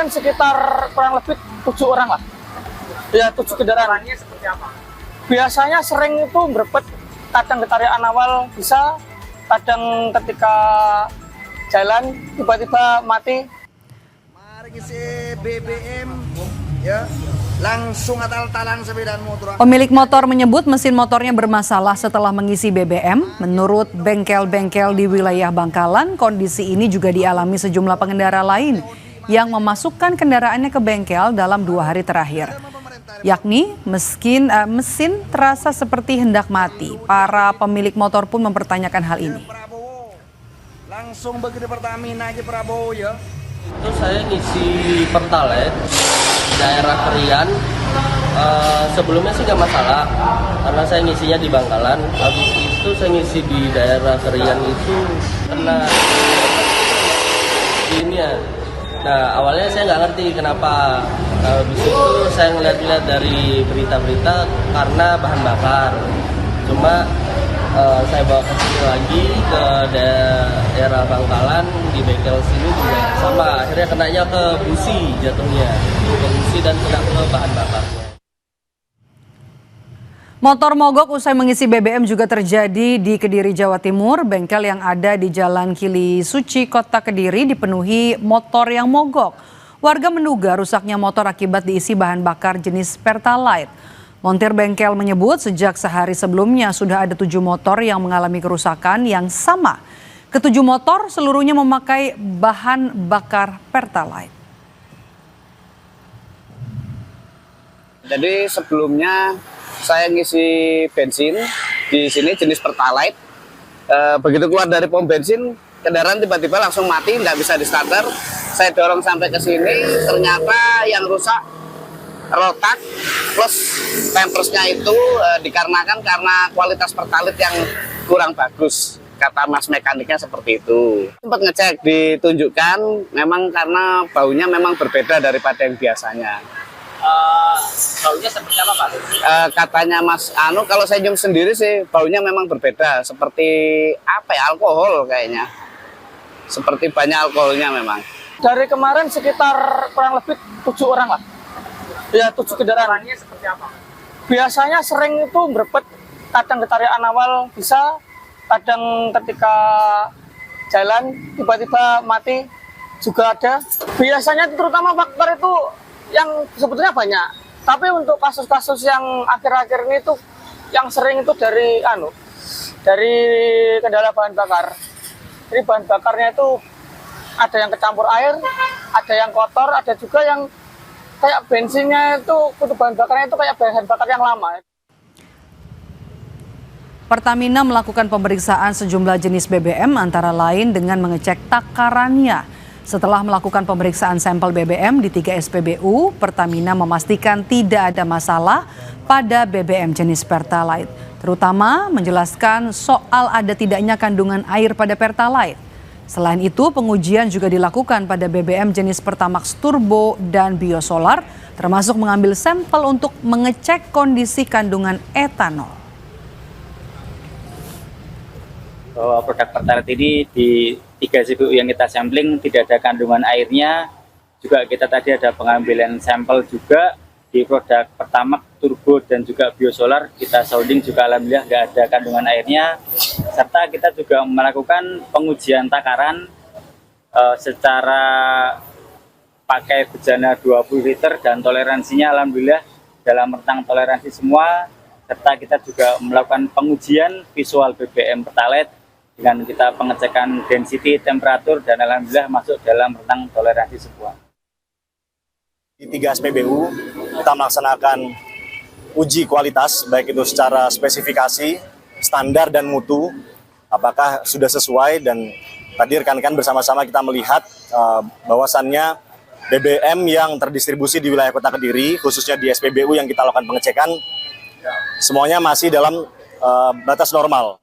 kemarin sekitar kurang lebih 7 orang lah. Ya, 7 kendaraan. Orangnya seperti apa? Biasanya sering itu berebut, kadang ketarikan awal bisa, kadang ketika jalan tiba-tiba mati. Mari isi BBM ya, langsung atal-talan sepeda motor. Pemilik motor menyebut mesin motornya bermasalah setelah mengisi BBM. Menurut bengkel-bengkel di wilayah Bangkalan, kondisi ini juga dialami sejumlah pengendara lain yang memasukkan kendaraannya ke bengkel dalam 2 hari terakhir. Yakni mesin terasa seperti hendak mati. Para pemilik motor pun mempertanyakan hal ini. Langsung begitu Pertamina aja Prabowo ya. Itu saya ngisi Pertalite daerah Krian. Sebelumnya sih nggak masalah karena saya ngisinya di Bangkalan. Habis itu saya ngisi di daerah Krian itu kena ini ya. Nah awalnya saya nggak ngerti kenapa. Habis itu saya ngeliat-liat dari berita-berita karena bahan bakar. Cuma saya bawa ke sini lagi ke daerah Bangkalan di bengkel sini juga sama. Akhirnya kenanya ke busi jatuhnya, ke busi dan kena ke bahan bakarnya. Motor mogok usai mengisi BBM juga terjadi di Kediri, Jawa Timur. Bengkel yang ada di Jalan Kili Suci, Kota Kediri dipenuhi motor yang mogok. Warga menduga rusaknya motor akibat diisi bahan bakar jenis Pertalite. Montir bengkel menyebut sejak sehari sebelumnya sudah ada 7 motor yang mengalami kerusakan yang sama. Ke-7 motor seluruhnya memakai bahan bakar Pertalite. Jadi sebelumnya saya ngisi bensin di sini jenis Pertalite. Begitu keluar dari pom bensin, kendaraan tiba-tiba langsung mati, nggak bisa di starter. Saya dorong sampai ke sini, ternyata yang rusak rotak plus pampersnya itu dikarenakan karena kualitas Pertalite yang kurang bagus. Kata mas mekaniknya seperti itu. Sempat ngecek, ditunjukkan memang karena baunya memang berbeda daripada yang biasanya. Baunya seperti apa Pak? Katanya Mas Anu, kalau saya nyium sendiri sih baunya memang berbeda, seperti apa ya, alkohol kayaknya, seperti banyak alkoholnya memang. Dari kemarin sekitar kurang lebih 7 orang lah. Ya, 7 kendaraan. Orangnya seperti apa? Biasanya sering itu berebut, kadang ketarikan awal bisa, kadang ketika jalan tiba-tiba mati juga ada. Biasanya terutama faktor itu yang sebetulnya banyak. Tapi untuk kasus-kasus yang akhir-akhir ini tuh yang sering itu dari kendala bahan bakar. Jadi bahan bakarnya itu ada yang kecampur air, ada yang kotor, ada juga yang kayak bensinnya itu, kutu bahan bakarnya itu kayak bahan bakar yang lama. Pertamina melakukan pemeriksaan sejumlah jenis BBM antara lain dengan mengecek takarannya. Setelah melakukan pemeriksaan sampel BBM di 3 SPBU, Pertamina memastikan tidak ada masalah pada BBM jenis Pertalite. Terutama menjelaskan soal ada tidaknya kandungan air pada Pertalite. Selain itu, pengujian juga dilakukan pada BBM jenis Pertamax Turbo dan Biosolar, termasuk mengambil sampel untuk mengecek kondisi kandungan etanol. Bahwa produk Pertalite ini di 3 SPBU yang kita sampling tidak ada kandungan airnya. Juga kita tadi ada pengambilan sampel juga di produk Pertamax Turbo dan juga Biosolar. Kita sounding juga alhamdulillah nggak ada kandungan airnya. Serta kita juga melakukan pengujian takaran secara pakai bejana 20 liter dan toleransinya alhamdulillah dalam rentang toleransi semua. Serta kita juga melakukan pengujian visual BBM Pertalite dengan kita pengecekan density, temperatur, dan alhamdulillah masuk dalam rentang toleransi semua. Di 3 SPBU kita melaksanakan uji kualitas, baik itu secara spesifikasi, standar, dan mutu, apakah sudah sesuai. Dan tadi rekan-rekan bersama-sama kita melihat bahwasannya BBM yang terdistribusi di wilayah Kota Kediri, khususnya di SPBU yang kita lakukan pengecekan, semuanya masih dalam batas normal.